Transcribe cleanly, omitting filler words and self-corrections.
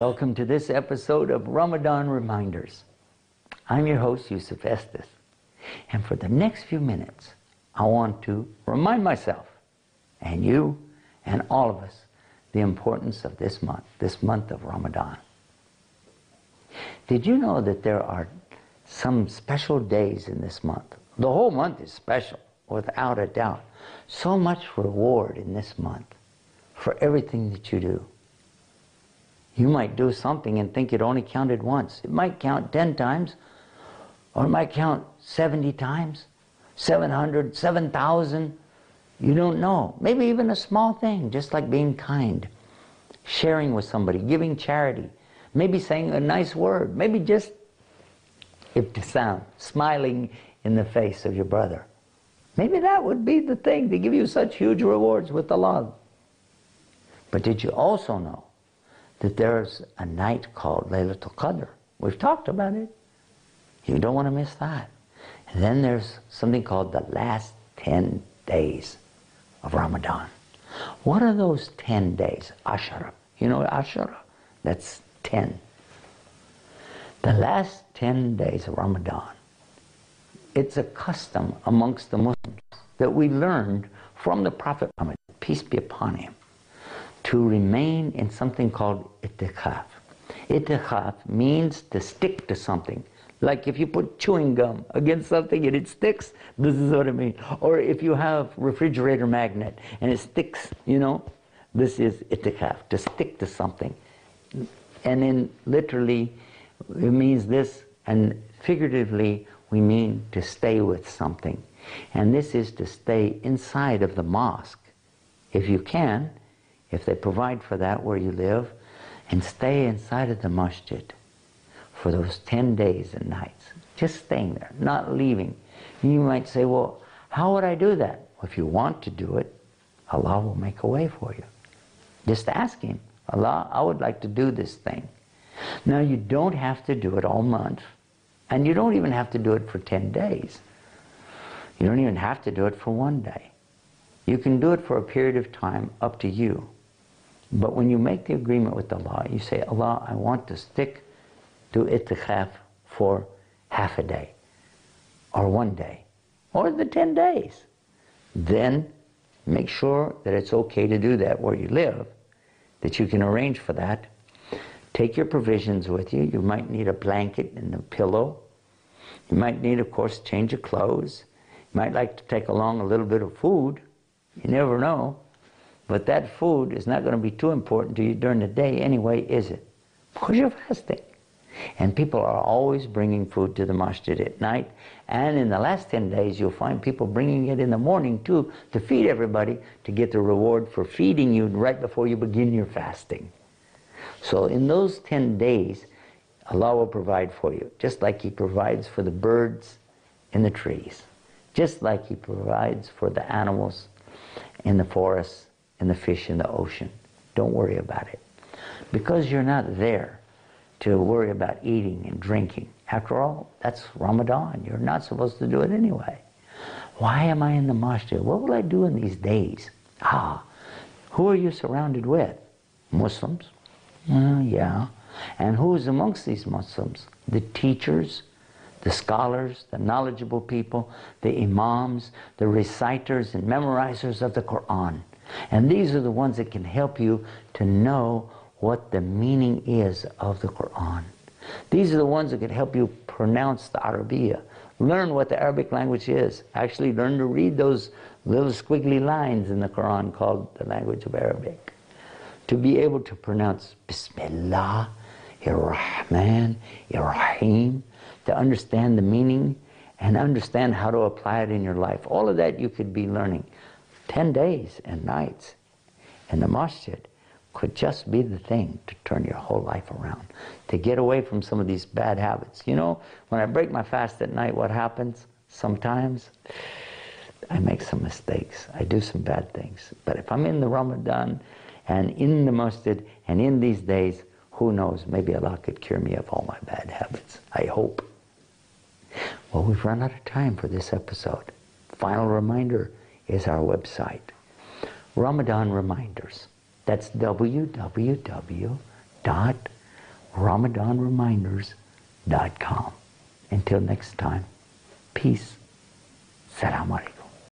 Welcome to this episode of Ramadan Reminders. I'm your host, Yusuf Estes. And for the next few minutes, I want to remind myself, and you, and all of us, the importance of this month of Ramadan. Did you know that there are some special days in this month? The whole month is special, without a doubt. So much reward in this month for everything that you do. You might do something and think it only counted once. It might count 10 times, or it might count 70 times, 700, 7,000. You don't know. Maybe even a small thing, just like being kind, sharing with somebody, giving charity, maybe saying a nice word, maybe just ibtisam, smiling in the face of your brother. Maybe that would be the thing to give you such huge rewards with Allah. But did you also know that there's a night called Laylatul Qadr? We've talked about it. You don't want to miss that. And then there's something called the last 10 days of Ramadan. What are those 10 days? Ashara. You know Ashara? That's 10. The last 10 days of Ramadan, it's a custom amongst the Muslims that we learned from the Prophet Muhammad, peace be upon him, to remain in something called itikaf. Itikaf means to stick to something. Like if you put chewing gum against something and it sticks, this is what I mean. Or if you have refrigerator magnet and it sticks, you know, this is itikaf, to stick to something. And then literally it means this, and figuratively we mean to stay with something. And this is to stay inside of the mosque, if you can, if they provide for that where you live, and stay inside of the masjid for those 10 days and nights. Just staying there, not leaving. You might say, well, how would I do that? Well, if you want to do it, Allah will make a way for you. Just ask Him, Allah, I would like to do this thing. Now, you don't have to do it all month, and you don't even have to do it for 10 days. You don't even have to do it for one day. You can do it for a period of time, up to you. But when you make the agreement with Allah, you say, Allah, I want to stick to itikaf for half a day, or one day, or the 10 days. Then make sure that it's okay to do that where you live, that you can arrange for that. Take your provisions with you. You might need a blanket and a pillow. You might need, of course, change of clothes. You might like to take along a little bit of food. You never know. But that food is not going to be too important to you during the day anyway, is it? Because you're fasting. And people are always bringing food to the masjid at night. And in the last 10 days, you'll find people bringing it in the morning too, to feed everybody, to get the reward for feeding you right before you begin your fasting. So in those 10 days, Allah will provide for you, just like He provides for the birds in the trees, just like He provides for the animals in the forests and the fish in the ocean. Don't worry about it. Because you're not there to worry about eating and drinking. After all, that's Ramadan. You're not supposed to do it anyway. Why am I in the masjid? What will I do in these days? Who are you surrounded with? Muslims? Yeah. And who is amongst these Muslims? The teachers, the scholars, the knowledgeable people, the imams, the reciters and memorizers of the Quran. And these are the ones that can help you to know what the meaning is of the Quran. These are the ones that can help you pronounce the Arabiya, learn what the Arabic language is, actually learn to read those little squiggly lines in the Quran called the language of Arabic. To be able to pronounce Bismillah, Ar-Rahman, Ar-Rahim, to understand the meaning and understand how to apply it in your life. All of that you could be learning. 10 days and nights in the masjid could just be the thing to turn your whole life around, to get away from some of these bad habits. You know, when I break my fast at night, what happens? Sometimes I make some mistakes. I do some bad things. But if I'm in the Ramadan and in the masjid and in these days, who knows, maybe Allah could cure me of all my bad habits. I hope. Well, we've run out of time for this episode. Final reminder is our website, Ramadan Reminders. That's www.RamadanReminders.com. RamadanReminders.com. Until next time, peace. Salam alaikum.